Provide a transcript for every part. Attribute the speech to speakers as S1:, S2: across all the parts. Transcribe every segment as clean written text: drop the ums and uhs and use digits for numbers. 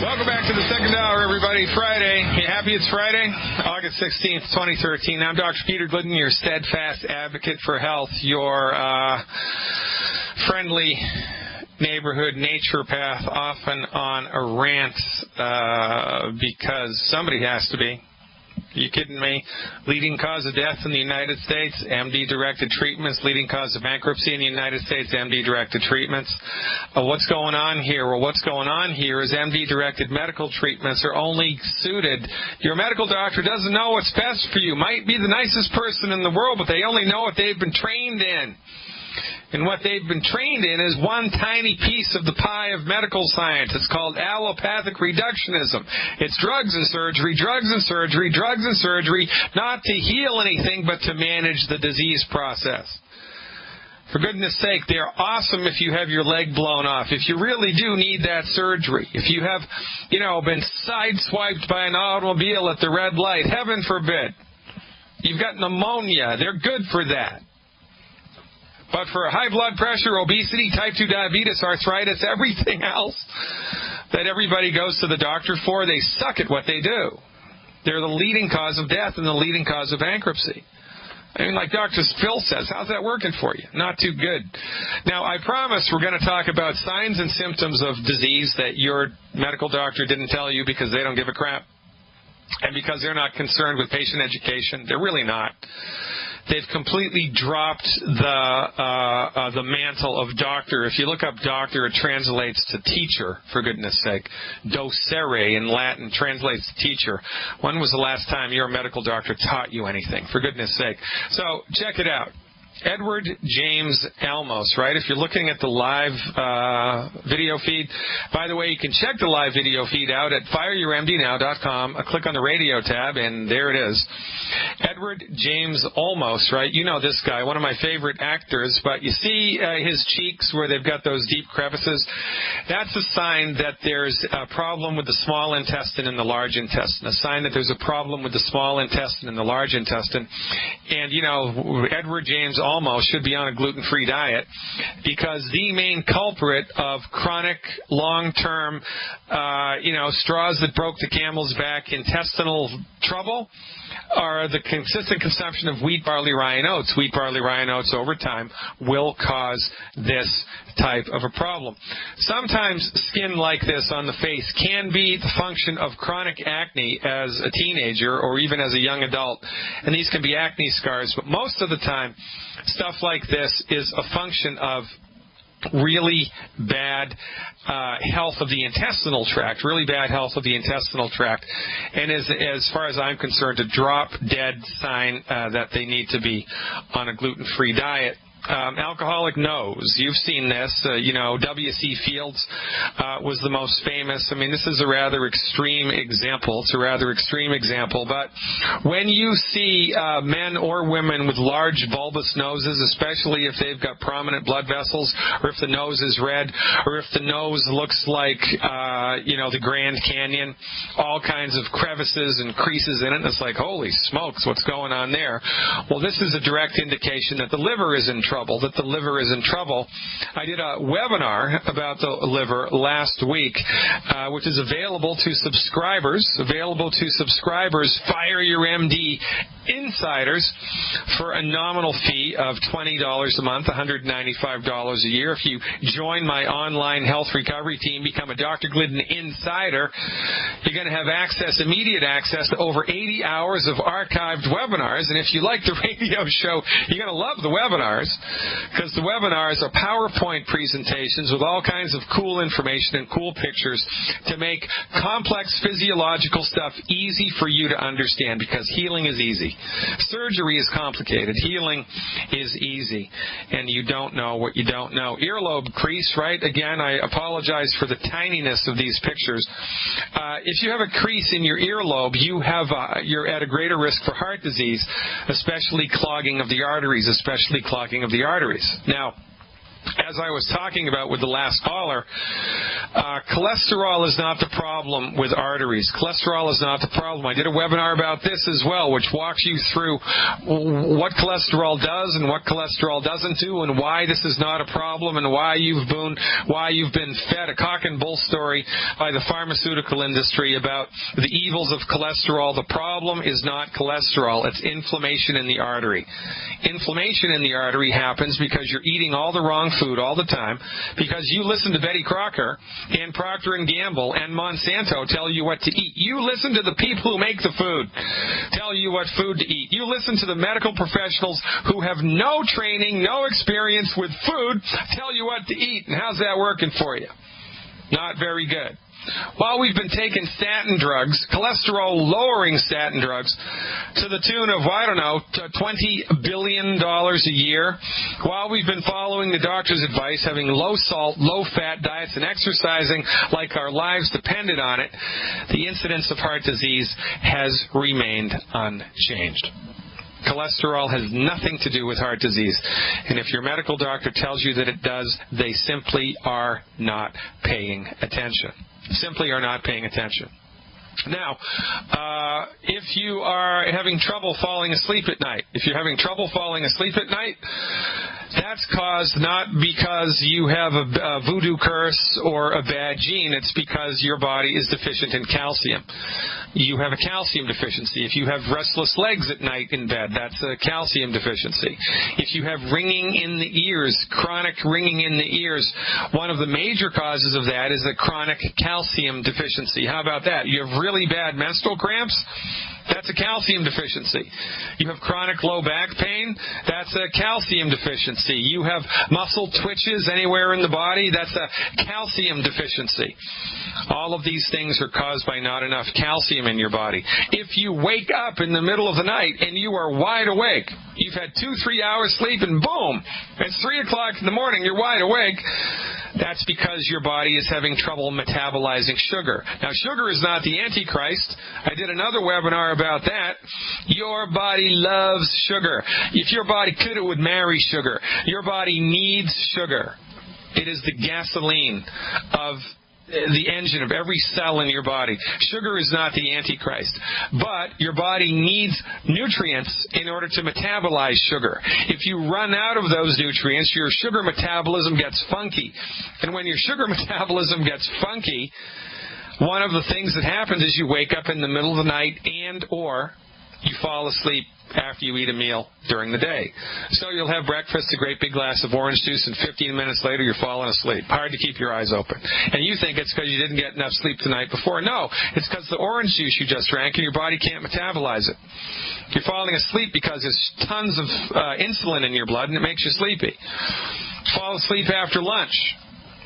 S1: Welcome back to the second hour, everybody. Friday. You happy it's Friday? August 16th, 2013. I'm Dr. Peter Glidden, your steadfast advocate for health, your friendly neighborhood naturopath, often on a rant because somebody has to be. Are you kidding me? Leading cause of death in the United States, MD-directed treatments. Leading cause of bankruptcy in the United States, MD-directed treatments. What's going on here? Well, what's going on here is MD-directed medical treatments are only suited. Your medical doctor doesn't know what's best for you. Might be the nicest person in the world, but they only know what they've been trained in. And what they've been trained in is one tiny piece of the pie of medical science. It's called allopathic reductionism. It's drugs and surgery, drugs and surgery, drugs and surgery, not to heal anything, but to manage the disease process. For goodness sake, they're awesome if you have your leg blown off. If you really do need that surgery. If you have, been sideswiped by an automobile at the red light, heaven forbid. You've got pneumonia. They're good for that. But for high blood pressure, obesity, type 2 diabetes, arthritis, everything else that everybody goes to the doctor for, they suck at what they do. They're the leading cause of death and the leading cause of bankruptcy. I mean, like Dr. Phil says, how's that working for you? Not too good. Now, I promise we're going to talk about signs and symptoms of disease that your medical doctor didn't tell you because they don't give a crap. And because they're not concerned with patient education. They're really not. They've completely dropped the mantle of doctor. If you look up doctor, it translates to teacher, for goodness sake. Docere in Latin translates to teacher. When was the last time your medical doctor taught you anything, for goodness sake? So check it out. Edward James Olmos, right? If you're looking at the live video feed, by the way, you can check the live video feed out at fireyourmdnow.com. Click on the radio tab, and there it is. Edward James Olmos, right? You know this guy, one of my favorite actors, but you see his cheeks where they've got those deep crevices? That's a sign that there's a problem with the small intestine and the large intestine, a sign that there's a problem with the small intestine and the large intestine. And, Edward James Olmos should be on a gluten-free diet because the main culprit of chronic, long-term, straws that broke the camel's back intestinal trouble are the consistent consumption of wheat, barley, rye, and oats. Wheat, barley, rye, and oats over time will cause this type of a problem. Sometimes skin like this on the face can be the function of chronic acne as a teenager or even as a young adult, and these can be acne scars, but most of the time stuff like this is a function of really bad health of the intestinal tract, really bad health of the intestinal tract, and as far as I'm concerned, a drop-dead sign that they need to be on a gluten-free diet. Alcoholic nose. You've seen this. W.C. Fields was the most famous. I mean, this is a rather extreme example. It's a rather extreme example. But when you see men or women with large bulbous noses, especially if they've got prominent blood vessels, or if the nose is red, or if the nose looks like, the Grand Canyon, all kinds of crevices and creases in it, and it's like, holy smokes, what's going on there? Well, this is a direct indication that the liver is in trouble, I did a webinar about the liver last week, which is available to subscribers, Fire Your MD Insiders, for a nominal fee of $20 a month, $195 a year. If you join my online health recovery team, become a Dr. Glidden Insider, you're going to have immediate access to over 80 hours of archived webinars. And if you like the radio show, you're going to love the webinars, because the webinars are PowerPoint presentations with all kinds of cool information and cool pictures to make complex physiological stuff easy for you to understand, because healing is easy. Surgery is complicated. Healing is easy. And you don't know what you don't know. Earlobe crease, right? Again, I apologize for the tininess of these pictures. If you have a crease in your earlobe, you're at a greater risk for heart disease, especially clogging of the arteries, Now, as I was talking about with the last caller, Cholesterol is not the problem with arteries. Cholesterol is not the problem. I did a webinar about this as well, which walks you through what cholesterol does and what cholesterol doesn't do, and why this is not a problem, and why you've been fed a cock and bull story by the pharmaceutical industry about the evils of cholesterol. The problem is not cholesterol. It's inflammation in the artery. Inflammation in the artery happens because you're eating all the wrong food all the time, because you listen to Betty Crocker and Procter & Gamble and Monsanto tell you what to eat. You listen to the people who make the food tell you what food to eat. You listen to the medical professionals who have no training, no experience with food, tell you what to eat. And how's that working for you? Not very good. While we've been taking statin drugs, cholesterol-lowering statin drugs, to the tune of, $20 billion a year, while we've been following the doctor's advice, having low-salt, low-fat diets, and exercising like our lives depended on it, the incidence of heart disease has remained unchanged. Cholesterol has nothing to do with heart disease. And if your medical doctor tells you that it does, they simply are not paying attention. Simply are not paying attention. Now, if you are having trouble falling asleep at night, that's caused not because you have a voodoo curse or a bad gene. It's because your body is deficient in calcium. You have a calcium deficiency. If you have restless legs at night in bed, that's a calcium deficiency. If you have ringing in the ears, chronic ringing in the ears, one of the major causes of that is a chronic calcium deficiency. How about that? You have really bad menstrual cramps? That's a calcium deficiency. You have chronic low back pain? That's a calcium deficiency. You have muscle twitches anywhere in the body? That's a calcium deficiency. All of these things are caused by not enough calcium in your body. If you wake up in the middle of the night and you are wide awake, you've had 2-3 hours sleep and boom, it's 3 o'clock in the morning, you're wide awake, that's because your body is having trouble metabolizing sugar. Now, sugar is not the Antichrist. I did another webinar about that. Your body loves sugar. If your body could, it would marry sugar. Your body needs sugar. It is the gasoline of the engine of every cell in your body. Sugar is not the Antichrist. But your body needs nutrients in order to metabolize sugar. If you run out of those nutrients, your sugar metabolism gets funky. And when your sugar metabolism gets funky, one of the things that happens is you wake up in the middle of the night and or you fall asleep after you eat a meal during the day. So you'll have breakfast, a great big glass of orange juice, and 15 minutes later you're falling asleep. Hard to keep your eyes open. And you think it's because you didn't get enough sleep the night before. No, it's because the orange juice you just drank and your body can't metabolize it. You're falling asleep because there's tons of insulin in your blood and it makes you sleepy. Fall asleep after lunch.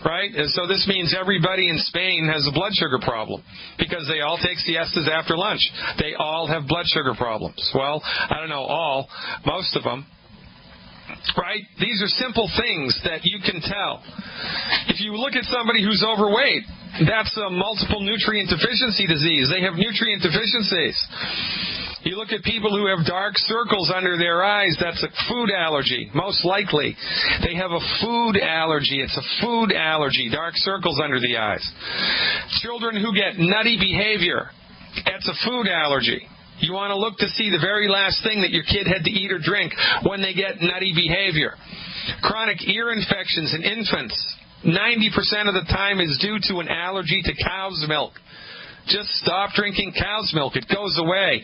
S1: Right? And so this means everybody in Spain has a blood sugar problem because they all take siestas after lunch. They all have blood sugar problems. Well, I don't know all, most of them. Right? These are simple things that you can tell. If you look at somebody who's overweight, that's a multiple nutrient deficiency disease. They have nutrient deficiencies. You look at people who have dark circles under their eyes, that's a food allergy, most likely. They have a food allergy. It's a food allergy, dark circles under the eyes. Children who get nutty behavior, that's a food allergy. You want to look to see the very last thing that your kid had to eat or drink when they get nutty behavior. Chronic ear infections in infants, 90% of the time is due to an allergy to cow's milk. Just stop drinking cow's milk. It goes away.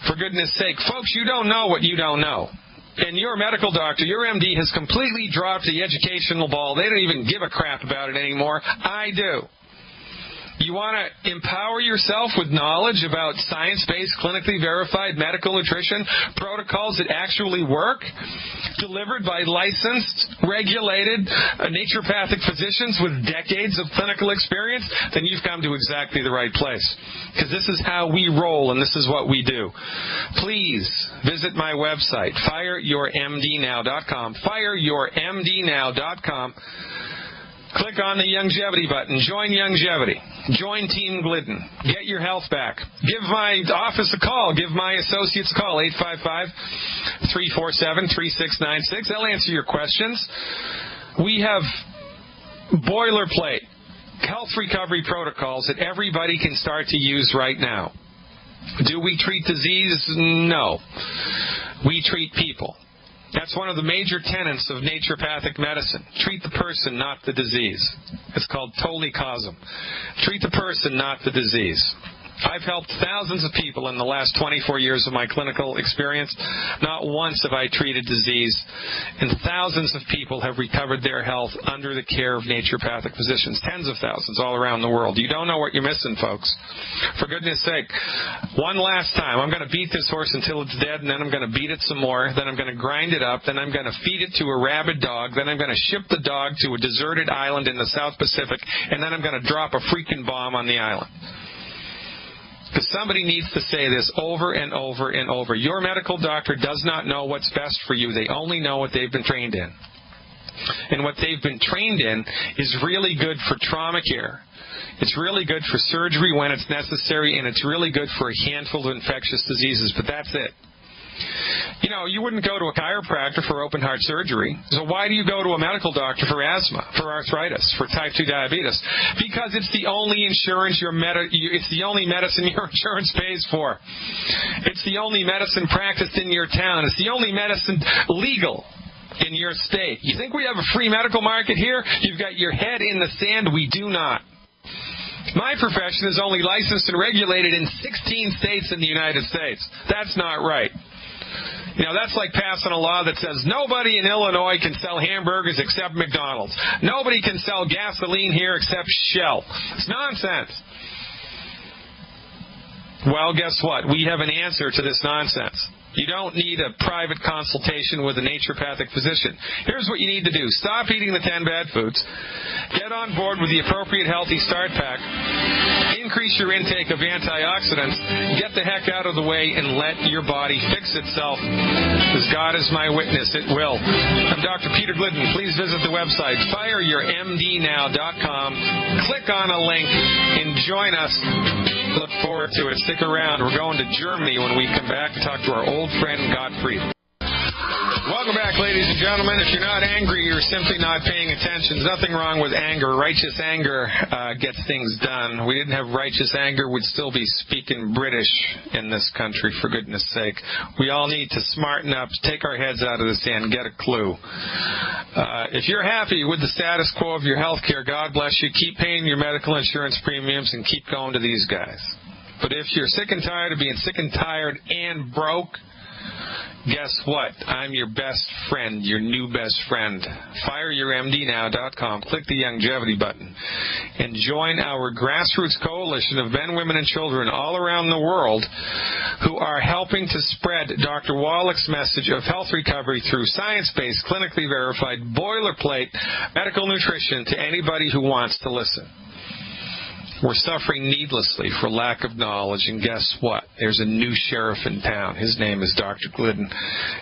S1: For goodness sake. Folks, you don't know what you don't know. And your medical doctor, your MD, has completely dropped the educational ball. They don't even give a crap about it anymore. I do. You want to empower yourself with knowledge about science-based, clinically verified medical nutrition protocols that actually work, delivered by licensed, regulated naturopathic physicians with decades of clinical experience, then you've come to exactly the right place. Because this is how we roll and this is what we do. Please visit my website, fireyourmdnow.com, fireyourmdnow.com. Click on the Longevity button. Join Longevity. Join Team Glidden. Get your health back. Give my office a call. Give my associates a call, 855-347-3696. They'll answer your questions. We have boilerplate health recovery protocols that everybody can start to use right now. Do we treat disease? No. We treat people. That's one of the major tenets of naturopathic medicine. Treat the person, not the disease. It's called totally causum. Treat the person, not the disease. I've helped thousands of people in the last 24 years of my clinical experience. Not once have I treated disease, and thousands of people have recovered their health under the care of naturopathic physicians, tens of thousands all around the world. You don't know what you're missing, folks. For goodness sake, one last time, I'm going to beat this horse until it's dead, and then I'm going to beat it some more, then I'm going to grind it up, then I'm going to feed it to a rabid dog, then I'm going to ship the dog to a deserted island in the South Pacific, and then I'm going to drop a freaking bomb on the island. Because somebody needs to say this over and over and over. Your medical doctor does not know what's best for you. They only know what they've been trained in. And what they've been trained in is really good for trauma care. It's really good for surgery when it's necessary, and it's really good for a handful of infectious diseases, but that's it. You know, you wouldn't go to a chiropractor for open heart surgery. So why do you go to a medical doctor for asthma, for arthritis, for type 2 diabetes? Because it's the only insurance it's the only medicine your insurance pays for. It's the only medicine practiced in your town. It's the only medicine legal in your state. You think we have a free medical market here? You've got your head in the sand. We do not. My profession is only licensed and regulated in 16 states in the United States. That's not right. You know, that's like passing a law that says nobody in Illinois can sell hamburgers except McDonald's. Nobody can sell gasoline here except Shell. It's nonsense. Well, guess what? We have an answer to this nonsense. You don't need a private consultation with a naturopathic physician. Here's what you need to do. Stop eating the 10 bad foods. Get on board with the appropriate Healthy Start Pack. Increase your intake of antioxidants. Get the heck out of the way and let your body fix itself. As God is my witness, it will. I'm Dr. Peter Glidden. Please visit the website, fireyourmdnow.com. Click on a link and join us. Look forward to it. Stick around. We're going to Germany when we come back to talk to our old friend Gottfried. Welcome back, ladies and gentlemen. If you're not angry, you're simply not paying attention. There's nothing wrong with anger. Righteous anger gets things done. We didn't have righteous anger, we'd still be speaking British in this country, for goodness sake. We all need to smarten up, take our heads out of the sand, get a clue. If you're happy with the status quo of your health care, God bless you. Keep paying your medical insurance premiums and keep going to these guys. But if you're sick and tired of being sick and tired and broke, guess what? I'm your best friend, your new best friend. FireYourMDNow.com. Click the longevity button and join our grassroots coalition of men, women, and children all around the world who are helping to spread Dr. Wallach's message of health recovery through science-based, clinically verified, boilerplate medical nutrition to anybody who wants to listen. We're suffering needlessly for lack of knowledge, and guess what? There's a new sheriff in town. His name is Dr. Glidden,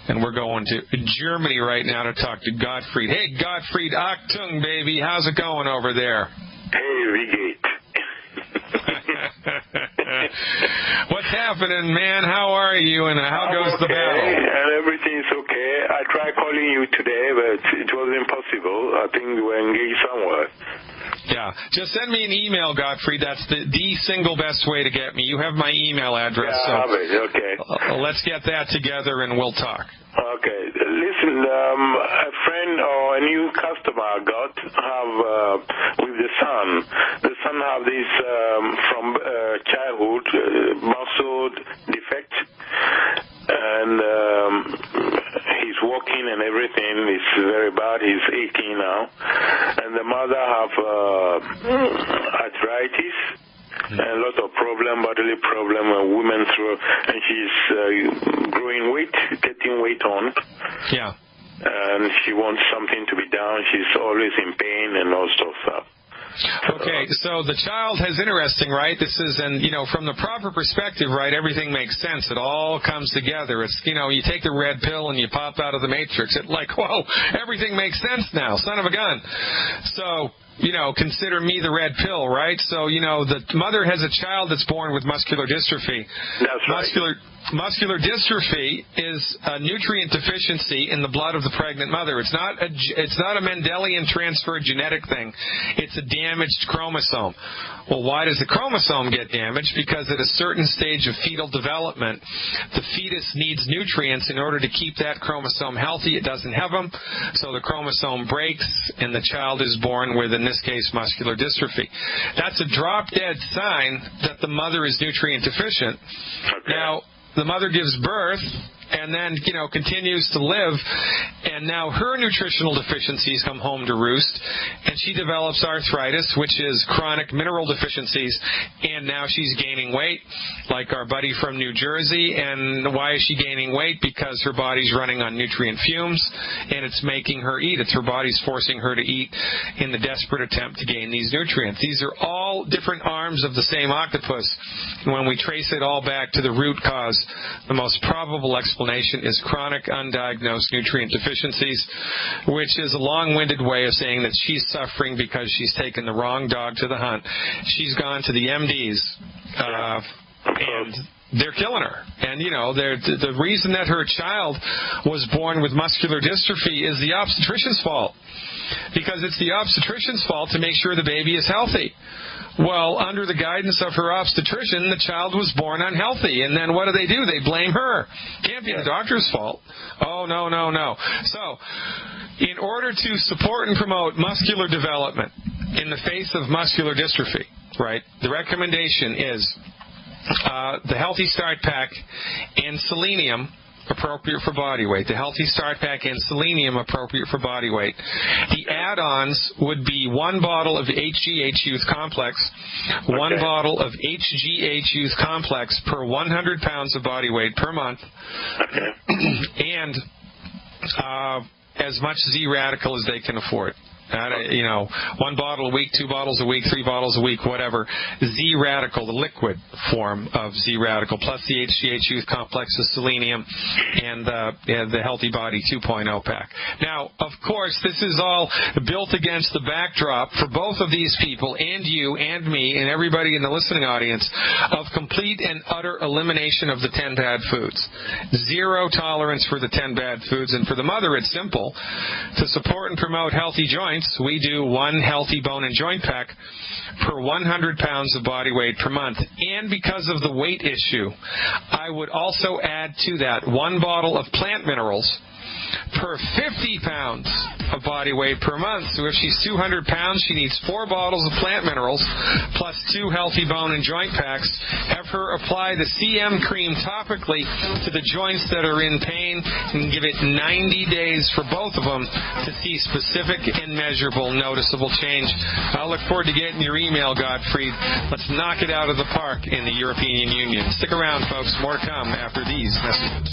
S1: and we're going to Germany right now to talk to Gottfried. Hey, Gottfried, Achtung, baby. How's it going over there?
S2: Hey, wie geht's?
S1: What's happening, man? How are you, and how goes the battle?
S2: And everything's okay. I tried calling you today, but it was impossible. I think we were engaged somewhere.
S1: Yeah, just send me an email, Gottfried. That's the single best way to get me. You have my email address.
S2: Yeah, I have it. Okay.
S1: Let's get that together and we'll talk.
S2: Okay. Listen, a friend or a new customer I got with the son. The son have this from childhood muscle defect, and he's walking and everything is very bad. He's 18 now, and the mother have arthritis. And a lot of bodily problem, women through, and she's growing weight, getting weight on. Yeah. And she wants something to be done. She's always in pain and all stuff.
S1: Okay, so the child is interesting, right? This is, and from the proper perspective, right, everything makes sense. It all comes together. It's, you take the red pill and you pop out of the matrix. It's like, whoa, everything makes sense now, son of a gun. So, consider me the red pill, right? So, the mother has a child that's born with muscular dystrophy.
S2: That's right.
S1: muscular dystrophy is a nutrient deficiency in the blood of the pregnant mother. It's not a Mendelian transfer genetic thing. It's a damaged chromosome. Well, why does the chromosome get damaged? Because at a certain stage of fetal development, the fetus needs nutrients in order to keep that chromosome healthy. It doesn't have them, so the chromosome breaks, and the child is born with, in this case, muscular dystrophy. That's a drop-dead sign that the mother is nutrient deficient.
S2: Okay.
S1: Now, the mother gives birth and then, continues to live, and now her nutritional deficiencies come home to roost, and she develops arthritis, which is chronic mineral deficiencies, and now she's gaining weight, like our buddy from New Jersey. And why is she gaining weight? Because her body's running on nutrient fumes, and it's making her eat. It's her body's forcing her to eat in the desperate attempt to gain these nutrients. These are all different arms of the same octopus. And when we trace it all back to the root cause, the most probable explanation is chronic undiagnosed nutrient deficiencies, which is a long-winded way of saying that she's suffering because she's taken the wrong dog to the hunt. She's gone to the MDs, and they're killing her. And, the reason that her child was born with muscular dystrophy is the obstetrician's fault, because it's the obstetrician's fault to make sure the baby is healthy. Well, under the guidance of her obstetrician, the child was born unhealthy. And then what do? They blame her. Can't be the doctor's fault. Oh, no. So, in order to support and promote muscular development in the face of muscular dystrophy, right, the recommendation is the Healthy Start Pack and selenium, appropriate for body weight. The Healthy Start Pack and selenium, appropriate for body weight. The add-ons would be 1 bottle of HGH Youth Complex, 1 bottle of HGH Youth Complex per 100 pounds of body weight per month, and as much Z-Radical as they can afford. 1 bottle a week, 2 bottles a week, 3 bottles a week, whatever. Z-Radical, the liquid form of Z-Radical, plus the HGH Youth Complex, the selenium, and the Healthy Body 2.0 pack. Now, of course, this is all built against the backdrop for both of these people, and you, and me, and everybody in the listening audience, of complete and utter elimination of the 10 bad foods. Zero tolerance for the 10 bad foods. And for the mother, it's simple. To support and promote healthy joints, we do 1 healthy bone and joint pack per 100 pounds of body weight per month. And because of the weight issue, I would also add to that 1 bottle of plant minerals per 50 pounds of body weight per month. So if she's 200 pounds, she needs 4 bottles of plant minerals plus 2 healthy bone and joint packs. Have her apply the CM cream topically to the joints that are in pain, and give it 90 days for both of them to see specific and measurable noticeable change. I look forward to getting your email, Gottfried. Let's knock it out of the park in the European Union. Stick around, folks. More to come after these messages.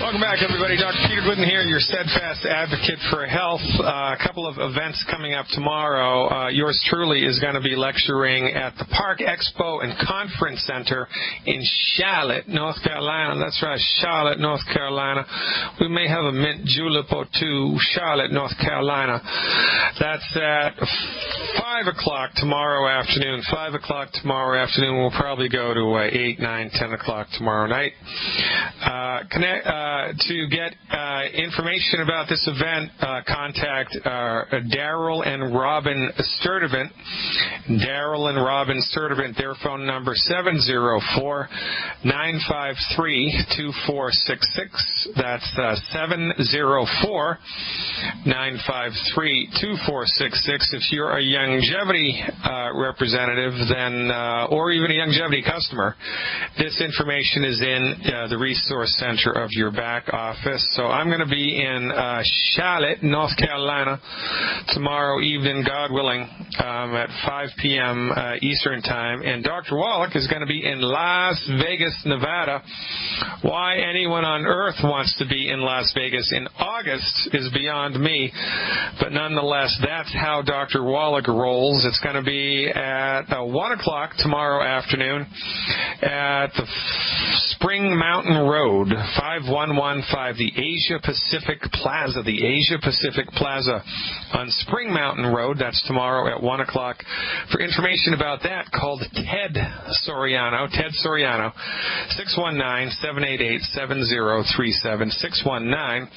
S1: Welcome back, everybody. Dr. Peter Glidden here, your steadfast advocate for health. A couple of events coming up tomorrow. Yours truly is going to be lecturing at the Park Expo and Conference Center in Charlotte, North Carolina. That's right, Charlotte, North Carolina. We may have a mint julep or two, Charlotte, North Carolina. That's at 5 o'clock tomorrow afternoon. 5 o'clock tomorrow afternoon. We'll probably go to 8, 9, 10 o'clock tomorrow night. To get information about this event, contact Daryl and Robin Sturdivant. Daryl and Robin Sturdivant, their phone number 704-953-2466. That's 704-953-2466. If you're a longevity representative, then or even a longevity customer, this information is in the resource center of your back office. So I'm going to be in Charlotte, North Carolina tomorrow evening, God willing, at 5 p.m. Eastern Time. And Dr. Wallach is going to be in Las Vegas, Nevada. Why anyone on earth wants to be in Las Vegas in August is beyond me. But nonetheless, that's how Dr. Wallach rolls. It's going to be at 1 o'clock tomorrow afternoon at the Spring Mountain Road, 51 115, the Asia Pacific Plaza. The Asia Pacific Plaza on Spring Mountain Road. That's tomorrow at 1 o'clock. For information about that, call Ted Soriano. 619-788-7037.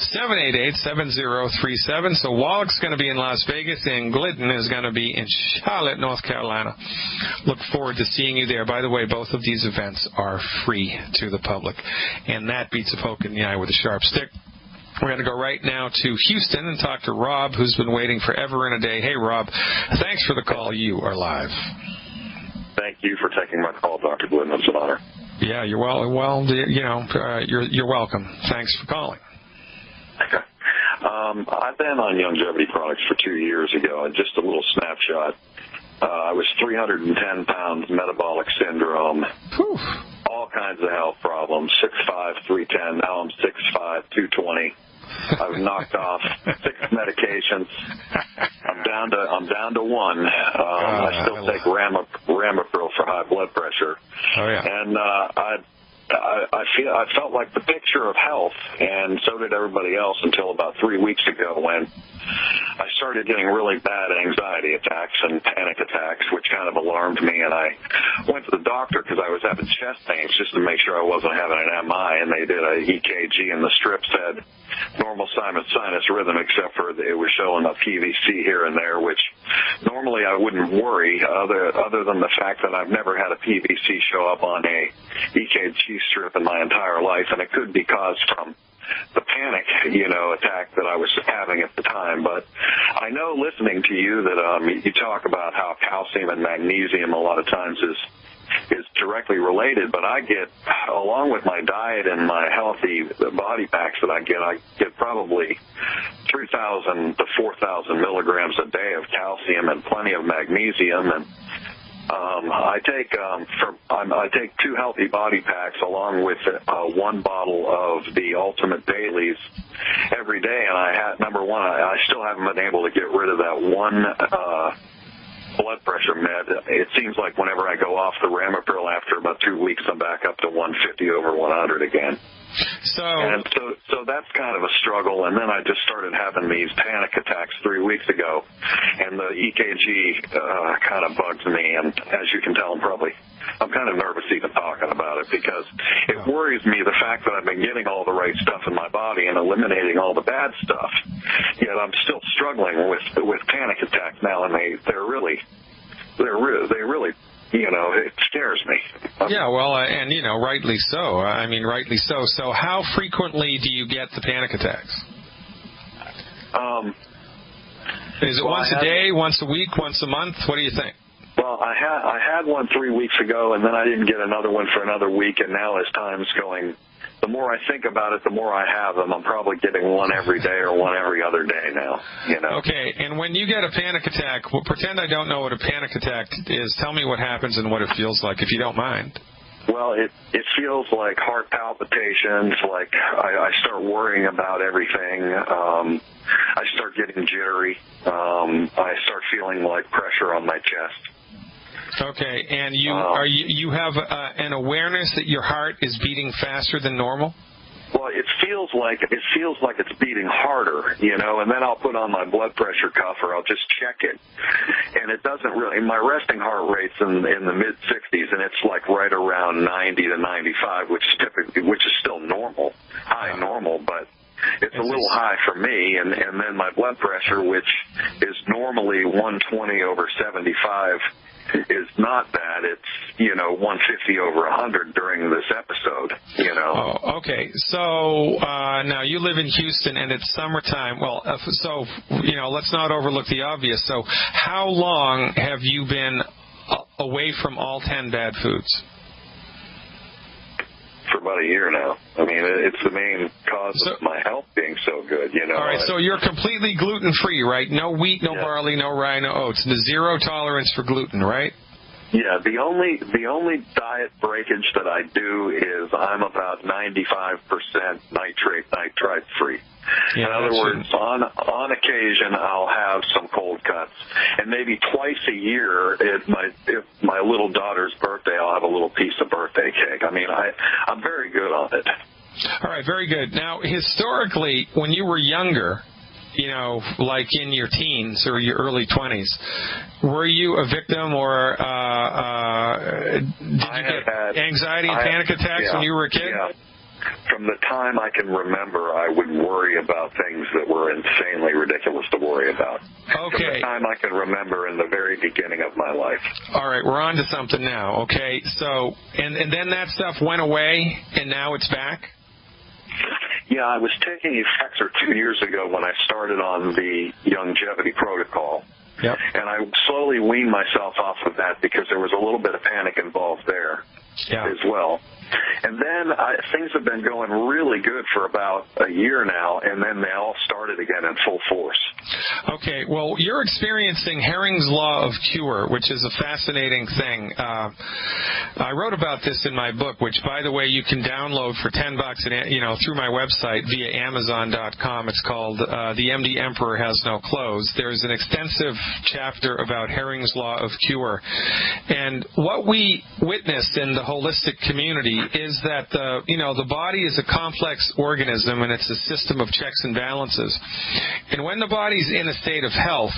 S1: 619-788-7037. So Wallach's going to be in Las Vegas, and Glidden is going to be in Charlotte, North Carolina. Look forward to seeing you there. By the way, both of these events are free to the public, and that beats a poke in the eye with a sharp stick. We're going to go right now to Houston and talk to Rob, who's been waiting forever and a day. Hey, Rob, thanks for the call. You are live.
S3: Thank you for taking my call, Dr. Glidden. It's an honor.
S1: Yeah, you're you're welcome. Thanks for calling.
S3: Okay. I've been on longevity products for 2 years ago, and just a little snapshot. I was 310 pounds, metabolic syndrome,
S1: Whew.
S3: all kinds of health problems, 6'5", 310. Now I'm 6'5", 220. I've knocked off 6 medications. I'm down to 1. I still take Ramipril for high blood pressure.
S1: Oh yeah.
S3: And I felt like the picture of health, and so did everybody else until about 3 weeks ago when I started getting really bad anxiety attacks and panic attacks, which kind of alarmed me. And I went to the doctor because I was having chest pains just to make sure I wasn't having an MI, and they did a EKG, and the strip said normal sinus rhythm, except for it was showing a PVC here and there, which normally I wouldn't worry, other than the fact that I've never had a PVC show up on a EKG strip in my entire life, and it could be caused from the panic, attack that I was having at the time. But I know, listening to you, that you talk about how calcium and magnesium a lot of times is directly related, but I get, along with my diet and my healthy body packs that I get probably 3,000 to 4,000 milligrams a day of calcium and plenty of magnesium, and I take 2 healthy body packs along with 1 bottle of the Ultimate Dailies every day, and I still haven't been able to get rid of that 1 blood pressure med. It seems like whenever I go off the Ramipril after about 2 weeks, I'm back up to 150 over 100 again. So that's kind of a struggle. And then I just started having these panic attacks 3 weeks ago, and the EKG kind of bugs me. And as you can tell, I'm kind of nervous even talking about it, because it worries me, the fact that I've been getting all the right stuff in my body and eliminating all the bad stuff, yet I'm still struggling with panic attacks now, and they really it scares me.
S1: Yeah, well, and rightly so. I mean, rightly so. So how frequently do you get the panic attacks? Is it once a day, once a week, once a month? What do you think?
S3: Well, I had one 3 weeks ago, and then I didn't get another one for another week, and now as time's going, the more I think about it, the more I have them. I'm probably getting one every day or one every other day now,
S1: Okay, and when you get a panic attack, pretend I don't know what a panic attack is. Tell me what happens and what it feels like, if you don't mind.
S3: Well, it feels like heart palpitations, like I start worrying about everything. I start getting jittery. I start feeling like pressure on my chest.
S1: Okay, and you have an awareness that your heart is beating faster than normal?
S3: Well, it feels like it's beating harder, and then I'll put on my blood pressure cuff, or I'll just check it, and it doesn't really. My resting heart rate's in the mid 60s, and it's like right around 90 to 95, which is still normal, high normal, but it's a little high for me. And then my blood pressure, which is normally 120 over 75. Is not bad. It's 150 over 100 during this episode.
S1: Oh, okay. So now you live in Houston, and it's summertime. Well, so let's not overlook the obvious. So how long have you been away from all 10 bad foods?
S3: For about a year now. I mean, it's the main cause of my health being so good,
S1: All right, so you're completely gluten-free, right? No wheat, no barley, no rye, no oats. The zero tolerance for gluten, right?
S3: Yeah, the only diet breakage that I do is I'm about 95% nitrite free.
S1: Yeah,
S3: in other words, on occasion I'll have some cold cuts, and maybe twice a year, if my little daughter's birthday, I'll have a little piece of birthday cake. I mean, I'm very good on it.
S1: All right, very good. Now, historically, when you were younger, you know, like in your teens or your early 20s, were you a victim or did you get anxiety and panic attacks when you were a kid?
S3: Yeah. From the time I can remember, I would worry about things that were insanely ridiculous to worry about.
S1: Okay.
S3: From the time I can remember in the very beginning of my life.
S1: All right, we're on to something now. Okay, so, and then that stuff went away, and now it's back?
S3: Yeah, I was taking Effexor 2 years ago when I started on the longevity protocol.
S1: Yep.
S3: And I slowly weaned myself off of that because there was a little bit of panic involved there as well. And then things have been going really good for about a year now, and then they all started again in full force.
S1: Okay, well, you're experiencing Herring's Law of Cure, which is a fascinating thing. I wrote about this in my book, which, by the way, you can download for $10, you know, through my website via Amazon.com. It's called The MD Emperor Has No Clothes. There's an extensive chapter about Herring's Law of Cure. And what we witness in the holistic community is that the body is a complex organism, and it's a system of checks and balances. And when the body's in a state of health,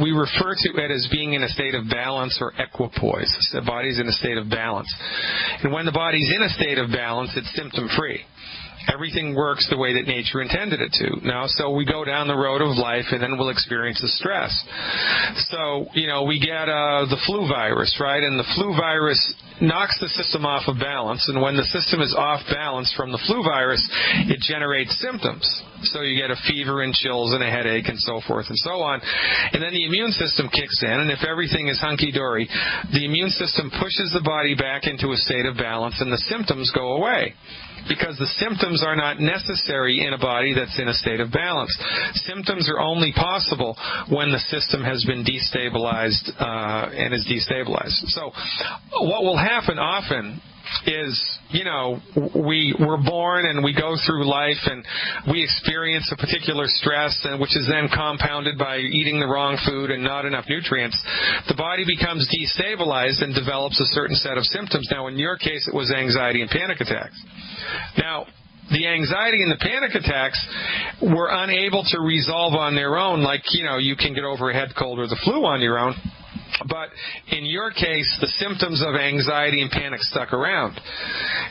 S1: we refer to it as being in a state of balance or equipoise. The body's in a state of balance. And when the body's in a state of balance, it's symptom-free. Everything works the way that nature intended it to. Now, so we go down the road of life, and then we'll experience the stress. So, you know, we get the flu virus, right? And the flu virus knocks the system off of balance, and when the system is off balance from the flu virus, it generates symptoms. So you get a fever and chills and a headache and so forth and so on. And then the immune system kicks in, and if everything is hunky-dory, the immune system pushes the body back into a state of balance, and the symptoms go away. Because the symptoms are not necessary in a body that's in a state of balance. Symptoms are only possible when the system has been destabilized and is destabilized. So what will happen often is, you know, we're born and we go through life and we experience a particular stress, and which is then compounded by eating the wrong food and not enough nutrients. The body becomes destabilized and develops a certain set of symptoms. Now, in your case, it was anxiety and panic attacks. Now, the anxiety and the panic attacks were unable to resolve on their own, like, you know, you can get over a head cold or the flu on your own. But in your case, the symptoms of anxiety and panic stuck around.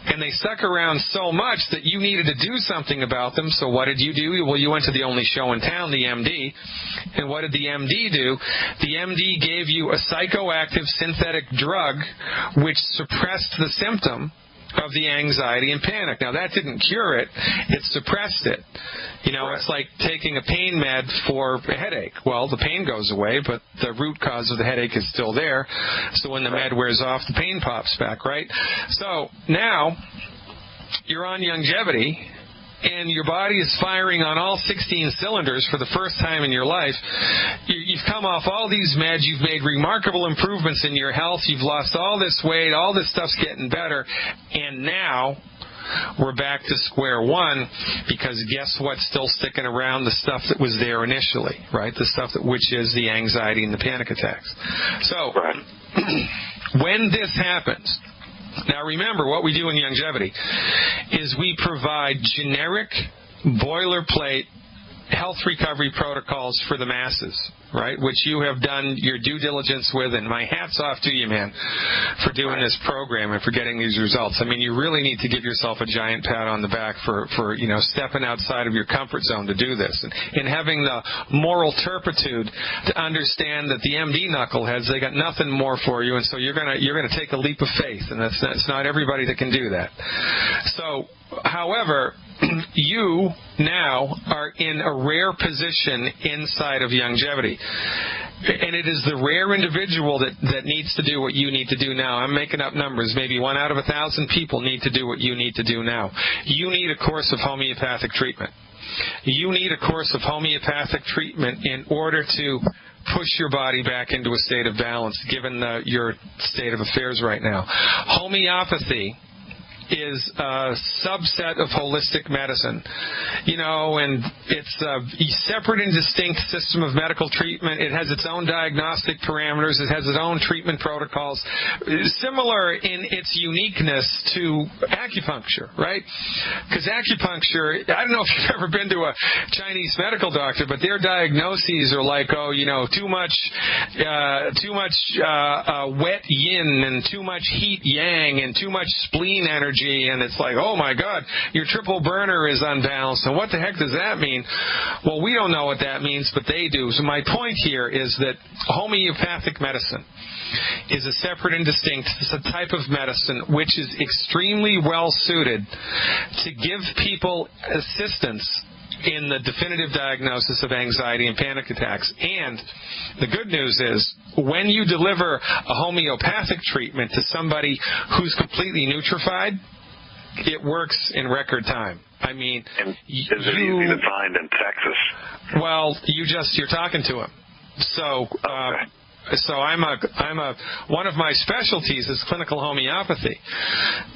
S1: And they stuck around so much that you needed to do something about them. So what did you do? Well, you went to the only show in town, the MD. And what did the MD do? The MD gave you a psychoactive synthetic drug which suppressed the symptom of the anxiety and panic. Now, that didn't cure it. It suppressed it. You know, it's like taking a pain med for a headache. Well, the pain goes away, but the root cause of the headache is still there. So when the med wears off, the pain pops back, right? So now you're on longevity, and your body is firing on all 16 cylinders for the first time in your life. You've come off all these meds. You've made remarkable improvements in your health. You've lost all this weight. All this stuff's getting better. And now we're back to square one, because guess what's still sticking around? The stuff that was there initially, right? The stuff which is the anxiety and the panic attacks. So when this happens, now remember, what we do in longevity is we provide generic, boilerplate health recovery protocols for the masses, right, which you have done your due diligence with, and my hat's off to you, man, for doing this program and for getting these results. I mean, you really need to give yourself a giant pat on the back for you know, stepping outside of your comfort zone to do this, and having the moral turpitude to understand that the MD knuckleheads, they got nothing more for you, and so you're gonna take a leap of faith, and it's not everybody that can do that. So, however, you now are in a rare position inside of longevity. And it is the rare individual that needs to do what you need to do now. I'm making up numbers. Maybe 1 out of 1,000 people need to do what you need to do now. You need a course of homeopathic treatment. You need a course of homeopathic treatment in order to push your body back into a state of balance, given your state of affairs right now. Homeopathy is a subset of holistic medicine. And it's a separate and distinct system of medical treatment. It has its own diagnostic parameters. It has its own treatment protocols, similar in its uniqueness to acupuncture, right? Because acupuncture, I don't know if you've ever been to a Chinese medical doctor, but their diagnoses are like, too much wet yin and too much heat yang and too much spleen energy, and it's like, oh my God, your triple burner is unbalanced, and what the heck does that mean? Well, we don't know what that means, but they do. So my point here is that homeopathic medicine is a separate and distinct, it's a type of medicine which is extremely well suited to give people assistance in the definitive diagnosis of anxiety and panic attacks. And the good news is, when you deliver a homeopathic treatment to somebody who's completely nutrified, it works in record time. I mean,
S3: and is it easy to find in Texas?
S1: Well, you're talking to him. So,
S3: okay.
S1: So one of my specialties is clinical homeopathy,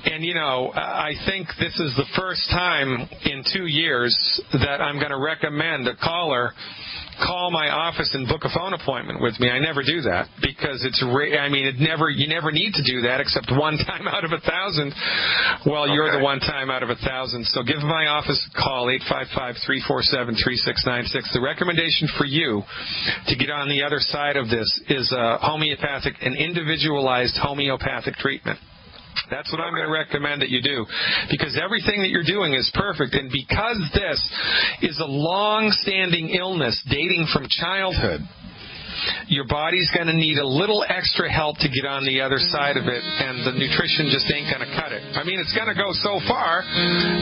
S1: and I think this is the first time in 2 years that I'm going to recommend a caller call my office and book a phone appointment with me. I never do that because you never need to do that except one time out of 1,000. Well, you're the one time out of 1,000. So give my office a call, 855-347-3696. The recommendation for you to get on the other side of this is an individualized homeopathic treatment. That's what I'm going to recommend that you do, because everything that you're doing is perfect. And because this is a long-standing illness dating from childhood, your body's going to need a little extra help to get on the other side of it, and the nutrition just ain't going to cut it. I mean, it's going to go so far,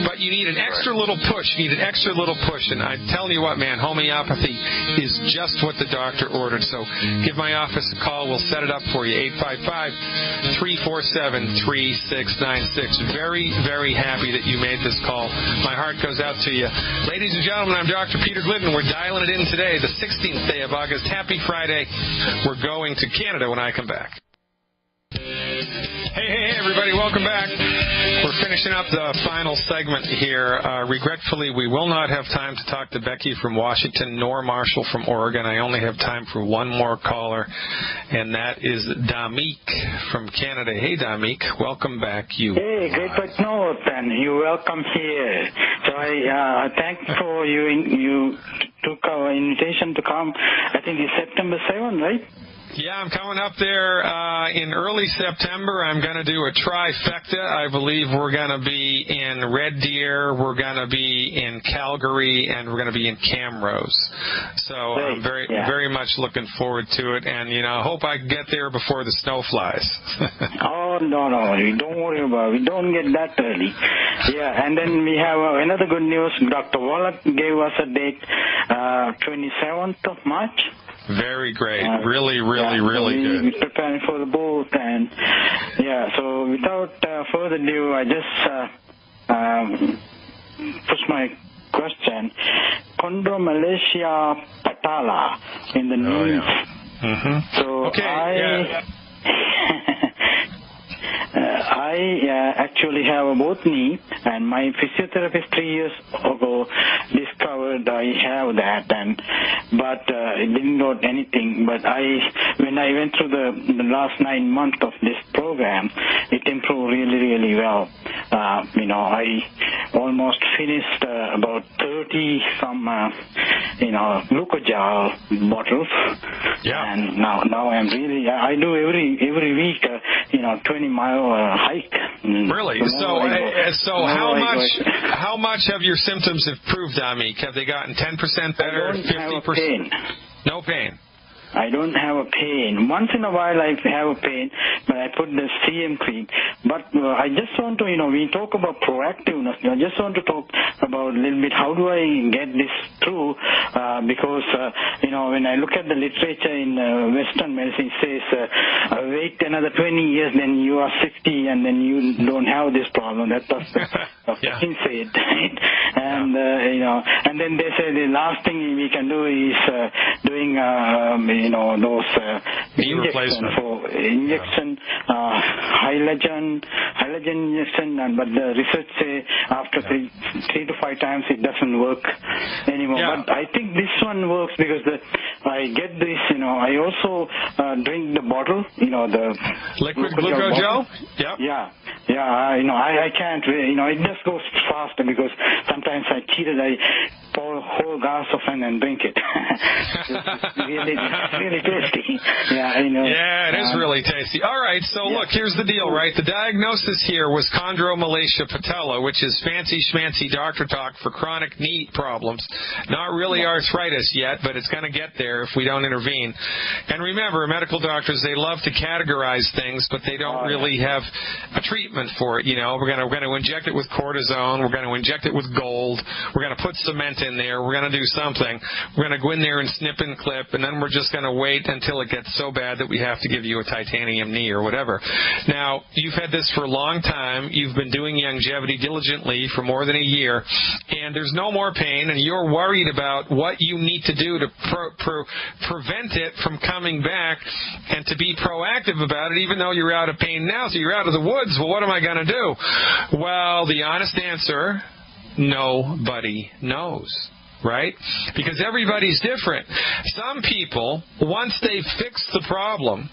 S1: but you need an extra little push. And I'm telling you what, man, homeopathy is just what the doctor ordered. So give my office a call. We'll set it up for you, 855-347-3696. Very, very happy that you made this call. My heart goes out to you. Ladies and gentlemen, I'm Dr. Peter Glidden. We're dialing it in today, the 16th day of August. Happy Friday. We're going to Canada when I come back. Hey, everybody, welcome back. We're finishing up the final segment here. Regretfully, we will not have time to talk to Becky from Washington nor Marshall from Oregon. I only have time for one more caller, and that is Damik from Canada. Hey, Damik, welcome back.
S4: Hey, great but no, and you're welcome here. So I thank for you took our invitation to come. I think it's September 7th, right?
S1: Yeah, I'm coming up there in early September. I'm going to do a trifecta. I believe we're going to be in Red Deer, we're going to be in Calgary, and we're going to be in Camrose. So I'm very much looking forward to it, and I hope I can get there before the snow flies.
S4: Oh, no, don't worry about it. We don't get that early. Yeah, and then we have another good news. Dr. Wallach gave us a date, 27th of March.
S1: Very great. Really good.
S4: We're preparing for the boat, and so without further ado, I just push my question. Chondromalacia patella in the knees.
S1: Yeah. Mm-hmm.
S4: So I actually have both knee, and my physiotherapist 3 years ago discovered I have that, but it didn't note anything. But when I went through the last 9 months of this program, it improved really well. I almost finished about 30 some glucogel bottles. Yeah. And now I'm really I do every week 20-mile hike.
S1: Really? So how much have your symptoms improved, Amik? Have they gotten 10% better?
S4: I don't have a pain.
S1: No pain.
S4: I don't have a pain. Once in a while I have a pain, but I put the CM cream. But I just want to, we talk about proactiveness. I just want to talk about a little bit how do I get this through, because, when I look at the literature in Western medicine, it says wait another 20 years, then you are 60, and then you don't have this problem. That's what Dr. King said. And, and then they say the last thing we can do is doing those
S2: injection, hydrogen injection, but the research say after 3 to 5 times it doesn't work anymore.
S1: Yeah.
S2: But I think this one works because I get this, I also drink the bottle, the
S1: liquid glucogel. Yep.
S2: Yeah. I can't, it just goes faster because sometimes I cheated. I pour a whole glass of it and drink it. It's really tasty. Yeah,
S1: Yeah, it is really tasty. All right, so look, here's the deal, right? The diagnosis here was chondromalacia patella, which is fancy schmancy doctor talk for chronic knee problems. Not really arthritis yet, but it's going to get there if we don't intervene. And remember, medical doctors, they love to categorize things, but they don't really have a treatment for it. We're going to inject it with cortisone. We're going to inject it with gold. We're going to put cement in there. We're going to do something. We're going to go in there and snip and clip, and then we're just going to wait until it gets so bad that we have to give you a titanium knee or whatever. Now, you've had this for a long time. You've been doing longevity diligently for more than a year, and there's no more pain, and you're worried about what you need to do to prevent it from coming back and to be proactive about it, even though you're out of pain now, so you're out of the woods. Well, what am I going to do? Well, the honest answer, nobody knows. Right? Because everybody's different. Some people, once they've fixed the problem,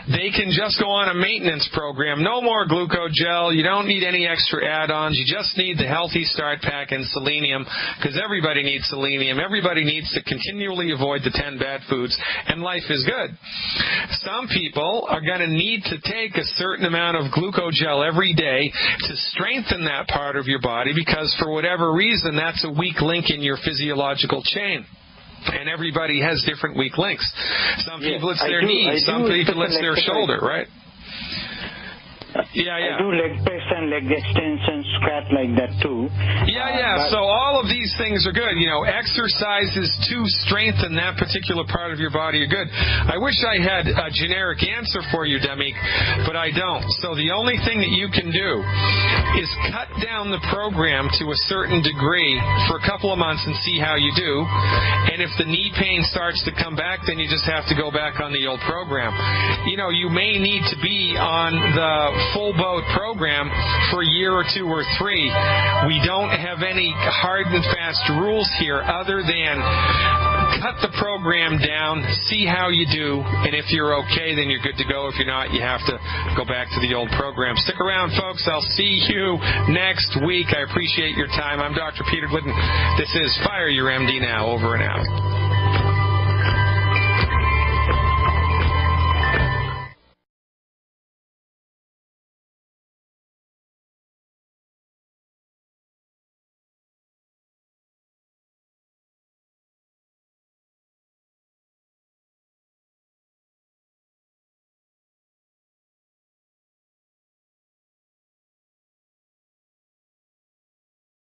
S1: they can just go on a maintenance program. No more glucogel. You don't need any extra add-ons. You just need the Healthy Start Pack and selenium, because everybody needs selenium. Everybody needs to continually avoid the 10 bad foods, and life is good. Some people are going to need to take a certain amount of glucogel every day to strengthen that part of your body, because for whatever reason, that's a weak link in your physiological chain. And everybody has different weak links. Some people it's their knee, some people it's their shoulder, right? Yeah.
S2: I do leg press and leg extension, squat like that too.
S1: Yeah. So all of these things are good. Exercises to strengthen that particular part of your body are good. I wish I had a generic answer for you, Demik, but I don't. So the only thing that you can do is cut down the program to a certain degree for a couple of months and see how you do. And if the knee pain starts to come back, then you just have to go back on the old program. You may need to be on the full boat program for a year or 2 or 3. We don't have any hard and fast rules here other than cut the program down, see how you do, and if you're okay, then you're good to go. If you're not, you have to go back to the old program. Stick around, folks. I'll see you next week. I appreciate your time. I'm Dr. Peter Glidden. This is Fire Your MD Now. Over and out.